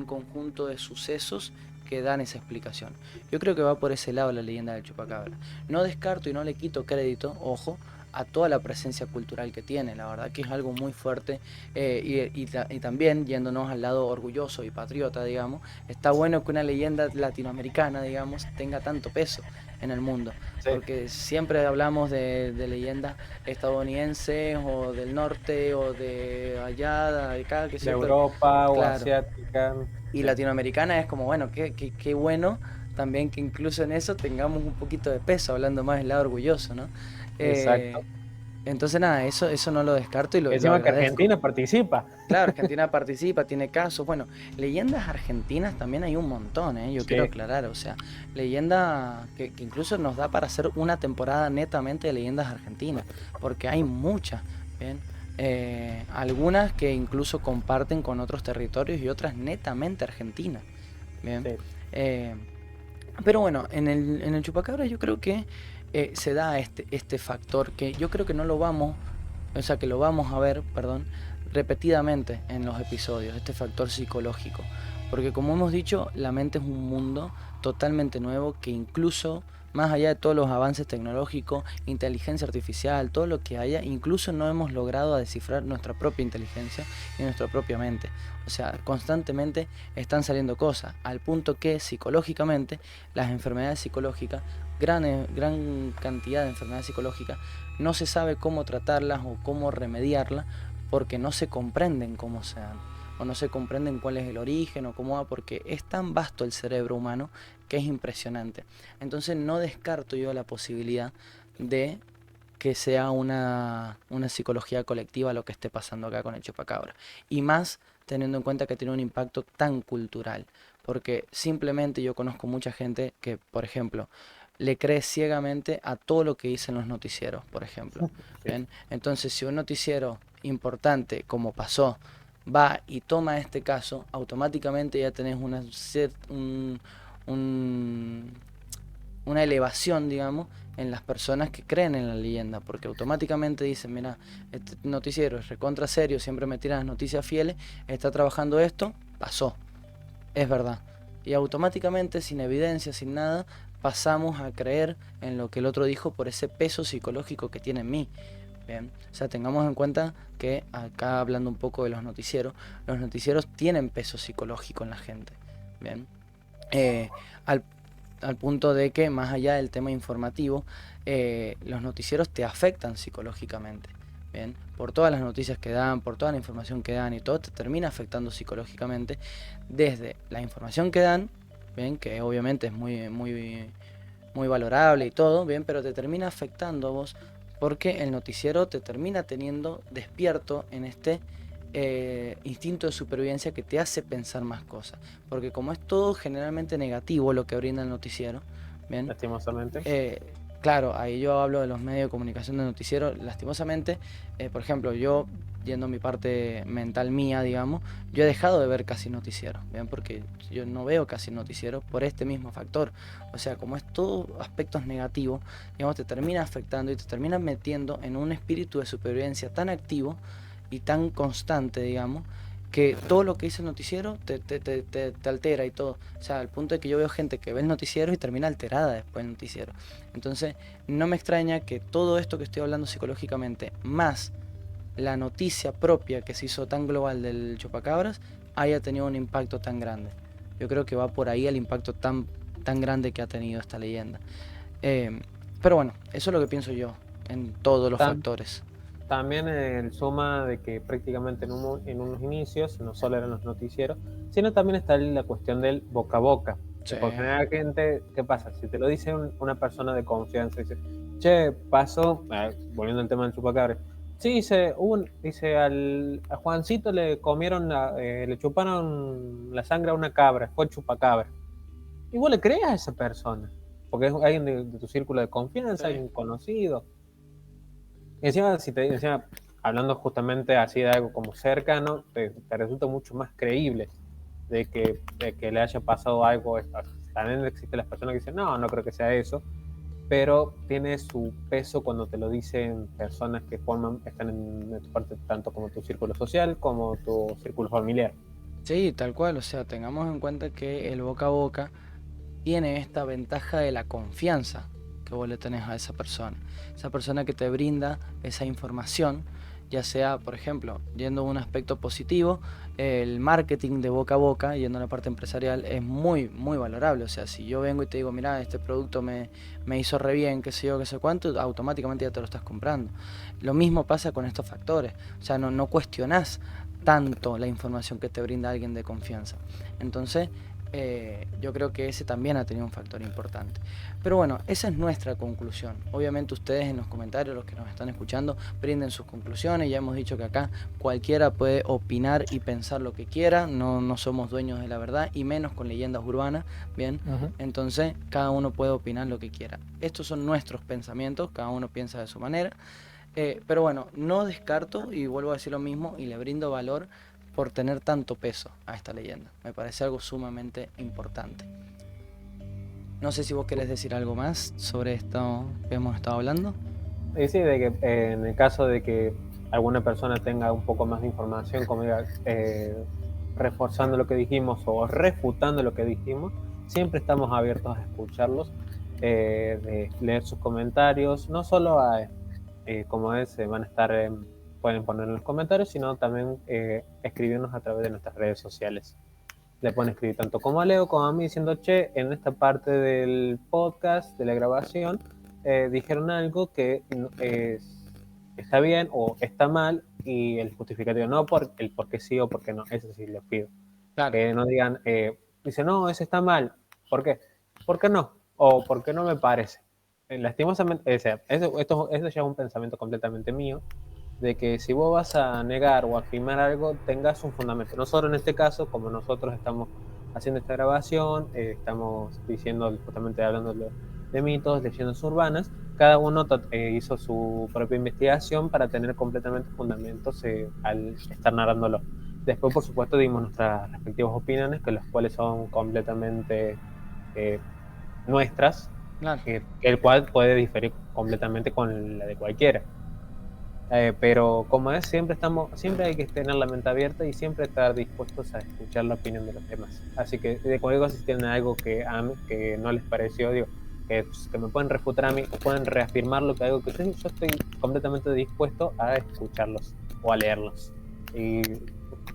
conjunto de sucesos que dan esa explicación. Yo creo que va por ese lado la leyenda del chupacabra. No descarto y no le quito crédito, ojo, a toda la presencia cultural que tiene, la verdad que es algo muy fuerte y también yéndonos al lado orgulloso y patriota, digamos, está bueno que una leyenda latinoamericana, digamos, tenga tanto peso en el mundo, Sí, porque siempre hablamos de leyendas estadounidenses o del norte o de allá, de acá, qué sé de yo, pero Europa o claro, asiática. y Sí, latinoamericana es como, bueno, qué bueno también que incluso en eso tengamos un poquito de peso, hablando más del lado orgulloso, ¿no? Eh, exacto. entonces nada, eso no lo descarto y lo Encima que agradezco. Argentina participa. Claro, Argentina participa, tiene casos. Bueno, leyendas argentinas también hay un montón, ¿eh? Yo quiero Sí, aclarar, o sea, leyenda que incluso nos da para hacer una temporada netamente de leyendas argentinas, porque hay muchas, ¿bien? Algunas que incluso comparten con otros territorios y otras netamente argentinas, ¿bien? sí. Eh, pero bueno, en el chupacabra yo creo que se da este factor que yo creo que no lo vamos, o sea, que lo vamos a ver, perdón, repetidamente en los episodios, este factor psicológico. Porque como hemos dicho, la mente es un mundo totalmente nuevo que incluso, más allá de todos los avances tecnológicos, inteligencia artificial, todo lo que haya, incluso no hemos logrado descifrar nuestra propia inteligencia y nuestra propia mente. O sea, constantemente están saliendo cosas, al punto que psicológicamente las enfermedades psicológicas, gran cantidad de enfermedades psicológicas, no se sabe cómo tratarlas o cómo remediarlas porque no se comprenden cómo se dan o no se comprenden cuál es el origen o cómo va, porque es tan vasto el cerebro humano que es impresionante. Entonces no descarto yo la posibilidad de que sea una psicología colectiva lo que esté pasando acá con el chupacabra. Y más teniendo en cuenta que tiene un impacto tan cultural. Porque simplemente yo conozco mucha gente que, por ejemplo, le cree ciegamente a todo lo que dicen los noticieros, por ejemplo. Sí. ¿Bien? Entonces, si un noticiero importante, como pasó, va y toma este caso, automáticamente ya tenés un- una elevación, digamos, en las personas que creen en la leyenda, porque automáticamente dicen, mira, este noticiero es recontra serio, siempre me tiran las noticias fieles, está trabajando esto, pasó, es verdad. Y automáticamente, sin evidencia, sin nada, pasamos a creer en lo que el otro dijo por ese peso psicológico que tiene en mí. Bien, o sea, tengamos en cuenta que acá hablando un poco de los noticieros tienen peso psicológico en la gente. Bien, eh, al, al punto de que más allá del tema informativo, los noticieros te afectan psicológicamente. Bien, por todas las noticias que dan, por toda la información que dan y todo, te termina afectando psicológicamente desde la información que dan, bien, que obviamente es muy valorable y todo, bien, pero te termina afectando a vos porque el noticiero te termina teniendo despierto en este instinto de supervivencia que te hace pensar más cosas. Porque como es todo generalmente negativo lo que brinda el noticiero, bien, Lastimosamente. eh, claro, ahí yo hablo de los medios de comunicación de noticiero, lastimosamente, por ejemplo, yo, yendo a mi parte mental mía, digamos, yo he dejado de ver casi noticiero, ¿bien? Porque yo no veo casi noticiero por este mismo factor. O sea, como es todo aspectos negativos, digamos, te termina afectando y te termina metiendo en un espíritu de supervivencia tan activo y tan constante, digamos, que todo lo que dice el noticiero te altera y todo. O sea, al punto de que yo veo gente que ve el noticiero y termina alterada después del noticiero. Entonces, no me extraña que todo esto que estoy hablando psicológicamente, más la noticia propia que se hizo tan global del chupacabras, haya tenido un impacto tan grande. Yo creo que va por ahí el impacto tan grande que ha tenido esta leyenda. Eh, pero bueno, eso es lo que pienso yo en todos los Tam- factores. También el suma de que prácticamente en unos inicios no solo eran los noticieros, sino también está la cuestión del boca a boca. Sí, Que por general gente, ¿qué pasa? Si te lo dice una persona de confianza, dice, che, pasó, volviendo al tema del chupacabra, sí, dice a Juancito le comieron, le chuparon la sangre a una cabra, fue chupacabra. Y vos le crees a esa persona, porque es alguien de tu círculo de confianza, sí. alguien conocido. Y encima, encima, hablando justamente así de algo como cercano, te resulta mucho más creíble de que le haya pasado algo. También existen las personas que dicen, no, no creo que sea eso, pero tiene su peso cuando te lo dicen personas que están en tu parte, tanto como tu círculo social como tu círculo familiar. Sí, tal cual, o sea, tengamos en cuenta que el boca a boca tiene esta ventaja de la confianza que vos le tenés a esa persona que te brinda esa información, ya sea, por ejemplo, yendo a un aspecto positivo, el marketing de boca a boca, yendo a la parte empresarial, es muy valorable, o sea, si yo vengo y te digo, mira, este producto me hizo re bien, qué sé yo, qué sé cuánto, automáticamente ya te lo estás comprando. Lo mismo pasa con estos factores, o sea, no cuestionás tanto la información que te brinda alguien de confianza. Entonces, yo creo que ese también ha tenido un factor importante. Pero bueno, esa es nuestra conclusión. Obviamente ustedes en los comentarios, los que nos están escuchando, brinden sus conclusiones. Ya hemos dicho que acá cualquiera puede opinar y pensar lo que quiera. No somos dueños de la verdad y menos con leyendas urbanas. Bien, entonces cada uno puede opinar lo que quiera. Estos son nuestros pensamientos, cada uno piensa de su manera. Pero bueno, no descarto y vuelvo a decir lo mismo y le brindo valor por tener tanto peso a esta leyenda. Me parece algo sumamente importante. No sé si vos querés decir algo más sobre esto que hemos estado hablando. Y sí, de que en el caso de que alguna persona tenga un poco más de información, como diga, reforzando lo que dijimos o refutando lo que dijimos, siempre estamos abiertos a escucharlos, de leer sus comentarios, no solo como es, van a estar, pueden poner en los comentarios, sino también escribirnos a través de nuestras redes sociales. Le pueden escribir tanto como a Leo como a mí diciendo, che, en esta parte del podcast, de la grabación, dijeron algo que está bien o está mal y el justificativo, no por el por qué sí o por qué no, eso sí les pido. Claro, Que no digan, dice, no, ese está mal, ¿por qué? ¿Por qué no? O ¿por qué no me parece? lastimosamente, o sea, eso ya es un pensamiento completamente mío, de que si vos vas a negar o afirmar algo, tengas un fundamento. Nosotros en este caso, como nosotros estamos haciendo esta grabación, estamos diciendo, justamente hablando de mitos, leyendas urbanas, cada uno hizo su propia investigación para tener completamente fundamentos al estar narrándolo. Después, por supuesto, dimos nuestras respectivas opiniones, que las cuales son completamente eh, nuestras, Claro. el cual puede diferir completamente con la de cualquiera. Pero como es, siempre hay que tener la mente abierta y siempre estar dispuestos a escuchar la opinión de los demás. Así que de cualquier cosa, si tienen algo que no les pareció, digo, que me pueden refutar a mí o pueden reafirmar lo que algo que yo estoy completamente dispuesto a escucharlos o a leerlos. Y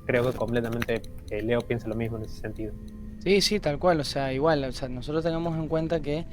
creo que completamente Leo piensa lo mismo en ese sentido. Sí, sí, tal cual, o sea, igual, o sea, nosotros tengamos en cuenta que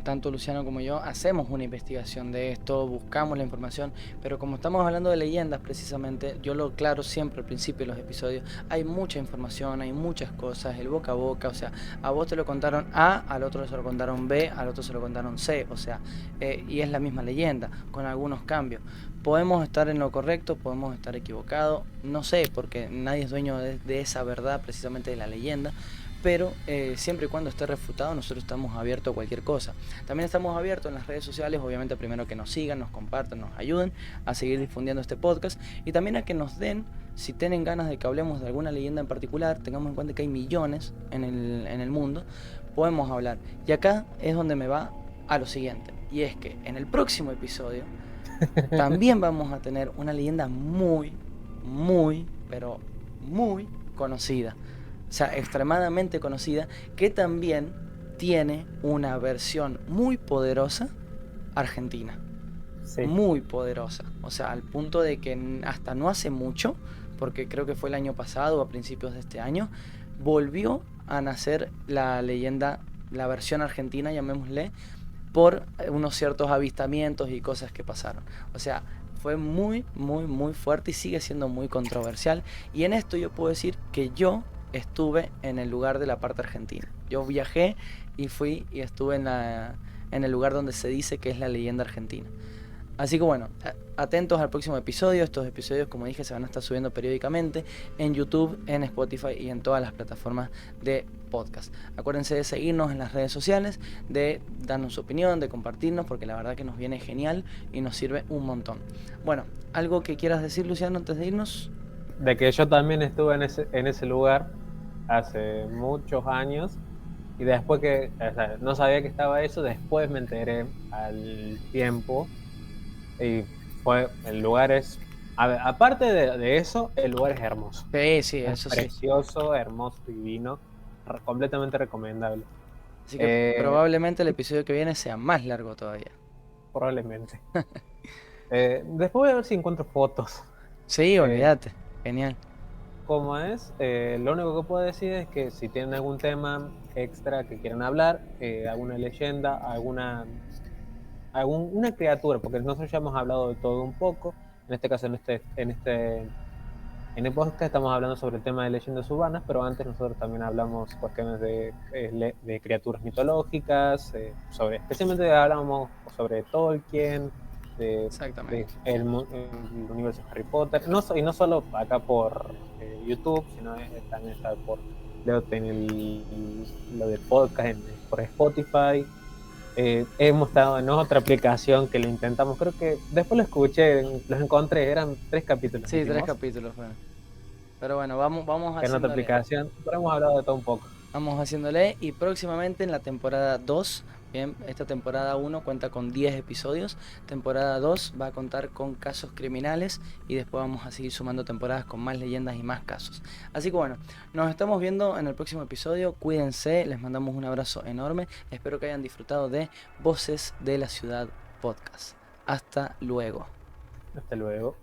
tanto Luciano como yo hacemos una investigación de esto, buscamos la información, pero como estamos hablando de leyendas precisamente, yo lo aclaro siempre al principio de los episodios, hay mucha información, hay muchas cosas, el boca a boca, o sea, a vos te lo contaron A, al otro se lo contaron B, al otro se lo contaron C, o sea, y es la misma leyenda, con algunos cambios. Podemos estar en lo correcto, podemos estar equivocados, no sé, porque nadie es dueño de esa verdad precisamente de la leyenda, pero siempre y cuando esté refutado nosotros estamos abiertos a cualquier cosa. También estamos abiertos en las redes sociales, obviamente primero que nos sigan, nos compartan, nos ayuden a seguir difundiendo este podcast y también a que nos den, si tienen ganas de que hablemos de alguna leyenda en particular, tengamos en cuenta que hay millones en el mundo, podemos hablar. Y acá es donde me va a lo siguiente, y es que en el próximo episodio también vamos a tener una leyenda muy, muy, pero muy conocida. O sea, extremadamente conocida, que también tiene una versión muy poderosa argentina. Sí. Muy poderosa. O sea, al punto de que hasta no hace mucho, porque creo que fue el año pasado o a principios de este año, volvió a nacer la leyenda, la versión argentina, llamémosle, por unos ciertos avistamientos y cosas que pasaron. O sea, fue muy, muy, muy fuerte y sigue siendo muy controversial. Y en esto yo puedo decir que yo estuve en el lugar de la parte argentina. Yo viajé y fui y estuve en el lugar donde se dice que es la leyenda argentina. Así que bueno, atentos al próximo episodio. Estos episodios, como dije, se van a estar subiendo periódicamente en YouTube, en Spotify y en todas las plataformas de podcast. Acuérdense de seguirnos en las redes sociales, de darnos su opinión, de compartirnos, porque la verdad que nos viene genial y nos sirve un montón. Bueno, ¿algo que quieras decir, Luciano, antes de irnos? De que yo también estuve en ese lugar hace muchos años y después que, o sea, no sabía que estaba eso, después me enteré al tiempo y el lugar es, aparte de eso, el lugar es hermoso. Sí, sí, Es eso sí. precioso, hermoso, divino, completamente recomendable. Así que probablemente el episodio que viene sea más largo todavía. Probablemente. Después voy a ver si encuentro fotos. Sí, olvídate. Genial. Como es, lo único que puedo decir es que si tienen algún tema extra que quieran hablar, alguna leyenda, una criatura, porque nosotros ya hemos hablado de todo un poco, en este caso en el podcast estamos hablando sobre el tema de leyendas urbanas, pero antes nosotros también hablamos cuestiones de criaturas mitológicas, especialmente hablamos sobre Tolkien, Exactamente. el universo de Harry Potter, y no solo acá por YouTube, sino también está luego tiene lo del podcast por Spotify. Hemos estado en otra aplicación que lo intentamos, creo que después lo escuché, los encontré, eran 3 capítulos. Sí, 3 capítulos fueron. Pero bueno, vamos En otra haciéndole. aplicación, pero hemos hablado de todo un poco. Vamos haciéndole y próximamente en la temporada 2, bien, esta temporada 1 cuenta con 10 episodios, temporada 2 va a contar con casos criminales y después vamos a seguir sumando temporadas con más leyendas y más casos. Así que bueno, nos estamos viendo en el próximo episodio, cuídense, les mandamos un abrazo enorme, espero que hayan disfrutado de Voces de la Ciudad Podcast. Hasta luego. Hasta luego.